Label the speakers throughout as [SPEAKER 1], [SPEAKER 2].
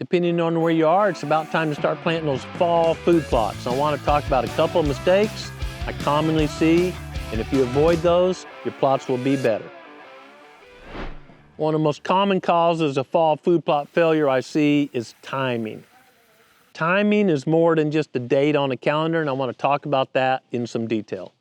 [SPEAKER 1] Depending on where you are, it's about time to start planting those fall food plots. I want to talk about a couple of mistakes I commonly see, and if you avoid those, your plots will be better. One of the most common causes of fall food plot failure I see is timing. Timing is more than just a date on a calendar, and I want to talk about that in some detail.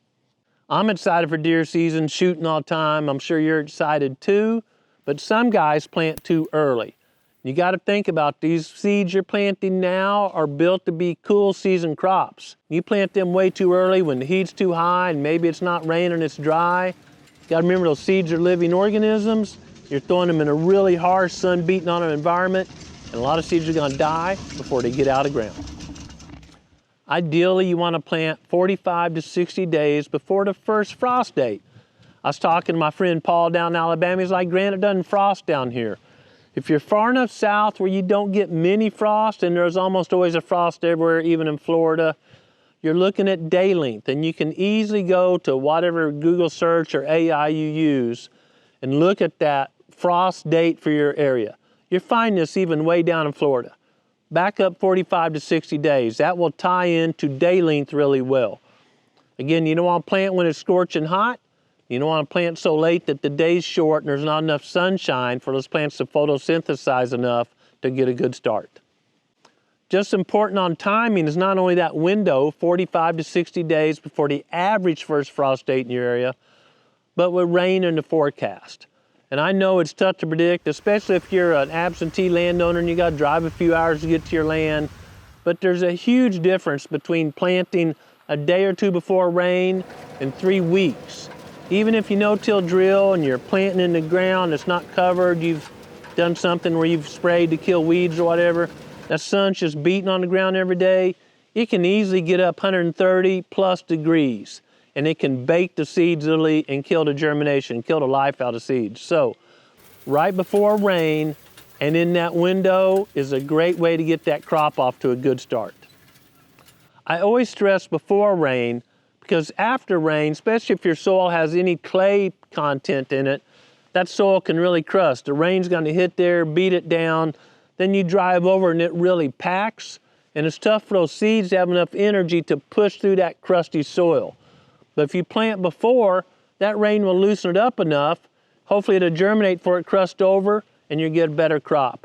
[SPEAKER 1] I'm excited for deer season, shooting all the time. I'm sure you're excited too, but some guys plant too early. You got to think about these seeds you're planting now are built to be cool season crops. You plant them way too early when the heat's too high and maybe it's not raining, it's dry. You got to remember those seeds are living organisms. You're throwing them in a really harsh, sun beating on them environment, and a lot of seeds are going to die before they get out of ground. Ideally, you want to plant 45 to 60 days before the first frost date. I was talking to my friend Paul down in Alabama. He's like, Grant, it doesn't frost down here. If you're far enough south where you don't get many frost, and there's almost always a frost everywhere, even in Florida, you're looking at day length, and you can easily go to whatever Google search or AI you use and look at that frost date for your area. You'll find this even way down in Florida. Back up 45 to 60 days. That will tie into day length really well. Again, you don't want to plant when it's scorching hot. You don't want to plant so late that the day's short and there's not enough sunshine for those plants to photosynthesize enough to get a good start. Just important on timing is not only that window, 45 to 60 days before the average first frost date in your area, but with rain in the forecast. And I know it's tough to predict, especially if you're an absentee landowner and you got to drive a few hours to get to your land. But there's a huge difference between planting a day or two before rain and 3 weeks. Even if you no-till drill and you're planting in the ground, it's not covered, you've done something where you've sprayed to kill weeds or whatever, that sun's just beating on the ground every day, it can easily get up 130 plus degrees, and it can bake the seeds literally and kill the germination, kill the life out of seeds. So, right before rain and in that window is a great way to get that crop off to a good start. I always stress before rain, because after rain, especially if your soil has any clay content in it, that soil can really crust. The rain's going to hit there, beat it down, then you drive over and it really packs, and it's tough for those seeds to have enough energy to push through that crusty soil. But if you plant before, that rain will loosen it up enough, hopefully it'll germinate before it crusts over, and you'll get a better crop.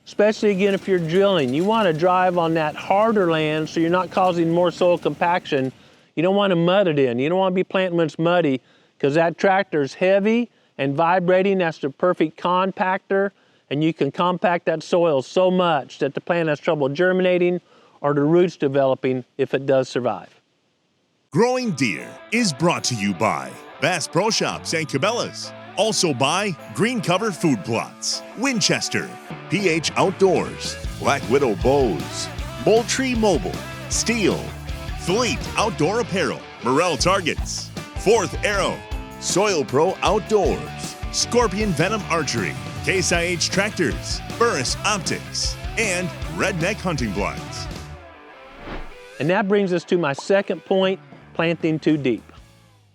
[SPEAKER 1] Especially again if you're drilling. You want to drive on that harder land so you're not causing more soil compaction. You don't want to mud it in. You don't want to be planting when it's muddy, because that tractor's heavy and vibrating. That's the perfect compactor, and you can compact that soil so much that the plant has trouble germinating or the roots developing if it does survive.
[SPEAKER 2] Growing Deer is brought to you by Bass Pro Shops and Cabela's. Also by Green Cover Food Plots, Winchester, PH Outdoors, Black Widow Bows, Moultrie Mobile, Steel, Fleet Outdoor Apparel, Morel Targets, Fourth Arrow, Soil Pro Outdoors, Scorpion Venom Archery, Case IH Tractors, Burris Optics, and Redneck Hunting Blinds.
[SPEAKER 1] And that brings us to my second point, planting too deep.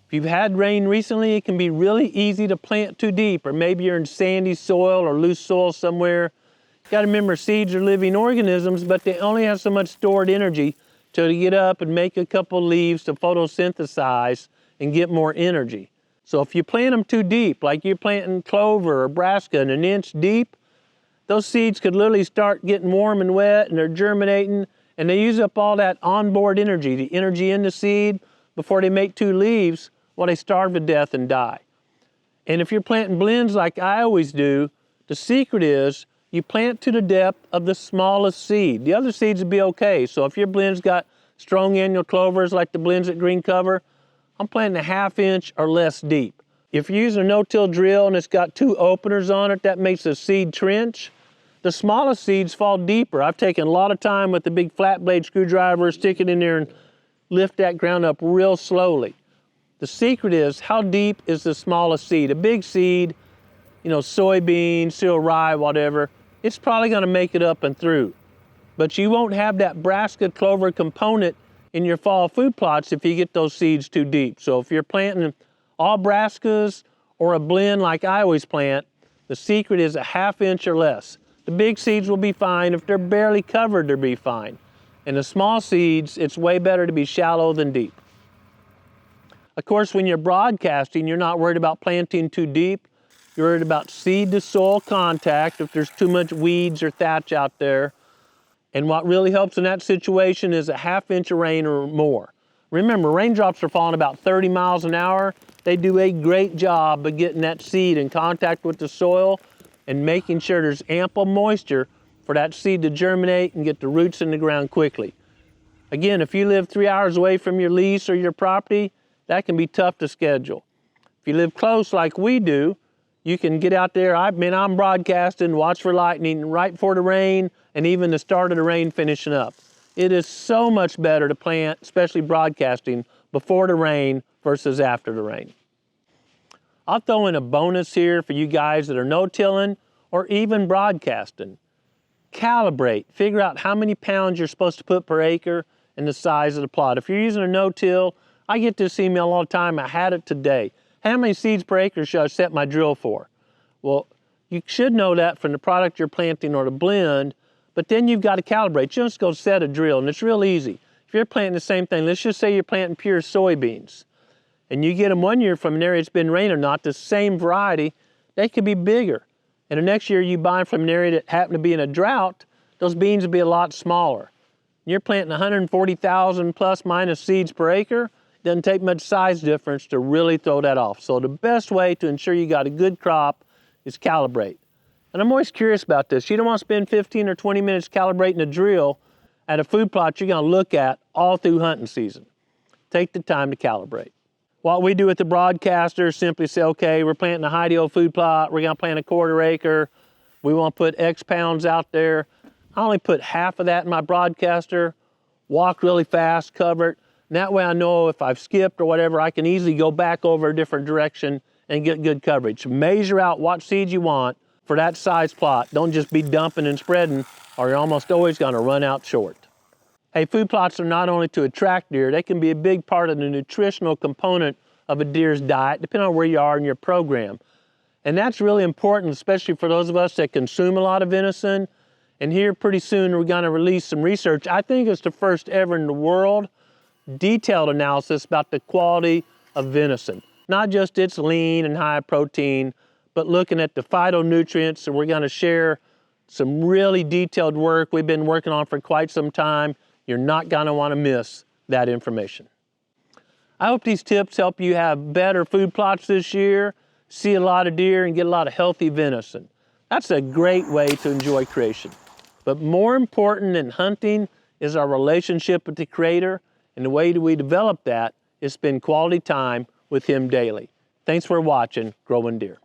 [SPEAKER 1] If you've had rain recently, it can be really easy to plant too deep, or maybe you're in sandy soil or loose soil somewhere. You got to remember, seeds are living organisms, but they only have so much stored energy to get up and make a couple leaves to photosynthesize and get more energy. So if you plant them too deep, like you're planting clover or brassica an inch deep, those seeds could literally start getting warm and wet, and they're germinating, and they use up all that onboard energy, the energy in the seed, before they make two leaves, well, they starve to death and die. And if you're planting blends like I always do, the secret is you plant to the depth of the smallest seed. The other seeds would be okay. So if your blend's got strong annual clovers like the blends at Green Cover, I'm planting a 1/2 inch or less deep. If you're using a no-till drill and it's got 2 openers on it, that makes a seed trench. The smallest seeds fall deeper. I've taken a lot of time with the big flat blade screwdriver, stick it in there and lift that ground up real slowly. The secret is, how deep is the smallest seed? A big seed, soybean, cereal rye, whatever, it's probably going to make it up and through. But you won't have that brassica clover component in your fall food plots if you get those seeds too deep. So if you're planting all brassicas or a blend like I always plant, the secret is a 1/2 inch or less. The big seeds will be fine. If they're barely covered, they'll be fine. And the small seeds, it's way better to be shallow than deep. Of course, when you're broadcasting, you're not worried about planting too deep. You're worried about seed to soil contact if there's too much weeds or thatch out there. And what really helps in that situation is a 1/2 inch of rain or more. Remember, raindrops are falling about 30 miles an hour. They do a great job of getting that seed in contact with the soil and making sure there's ample moisture for that seed to germinate and get the roots in the ground quickly. Again, if you live 3 hours away from your lease or your property, that can be tough to schedule. If you live close like we do, you can get out there. I'm broadcasting, watch for lightning right before the rain, and even the start of the rain finishing up. It is so much better to plant, especially broadcasting, before the rain versus after the rain. I'll throw in a bonus here for you guys that are no-tilling or even broadcasting. Calibrate, figure out how many pounds you're supposed to put per acre and the size of the plot. If you're using a no-till, I get this email all the time, I had it today. How many seeds per acre should I set my drill for? Well, you should know that from the product you're planting or the blend, but then you've got to calibrate. You just go set a drill, and it's real easy. If you're planting the same thing, let's just say you're planting pure soybeans, and you get them one year from an area it's been raining, not the same variety, they could be bigger. And the next year you buy them from an area that happened to be in a drought, those beans will be a lot smaller. You're planting 140,000 plus minus seeds per acre, doesn't take much size difference to really throw that off. So the best way to ensure you got a good crop is calibrate. And I'm always curious about this. You don't want to spend 15 or 20 minutes calibrating a drill at a food plot you're going to look at all through hunting season. Take the time to calibrate. What we do with the broadcaster is simply say, okay, we're planting a high-yield food plot. We're going to plant a 1/4 acre. We want to put X pounds out there. I only put half of that in my broadcaster, walk really fast, cover it. And that way I know if I've skipped or whatever, I can easily go back over a different direction and get good coverage. Measure out what seeds you want for that size plot. Don't just be dumping and spreading, or you're almost always going to run out short. Hey, food plots are not only to attract deer, they can be a big part of the nutritional component of a deer's diet, depending on where you are in your program. And that's really important, especially for those of us that consume a lot of venison. And here pretty soon we're going to release some research. I think it's the first ever in the world detailed analysis about the quality of venison. Not just its lean and high protein, but looking at the phytonutrients. So we're going to share some really detailed work we've been working on for quite some time. You're not going to want to miss that information. I hope these tips help you have better food plots this year, see a lot of deer, and get a lot of healthy venison. That's a great way to enjoy creation. But more important than hunting is our relationship with the Creator, and the way that we develop that is spend quality time with Him daily. Thanks for watching Growing Deer.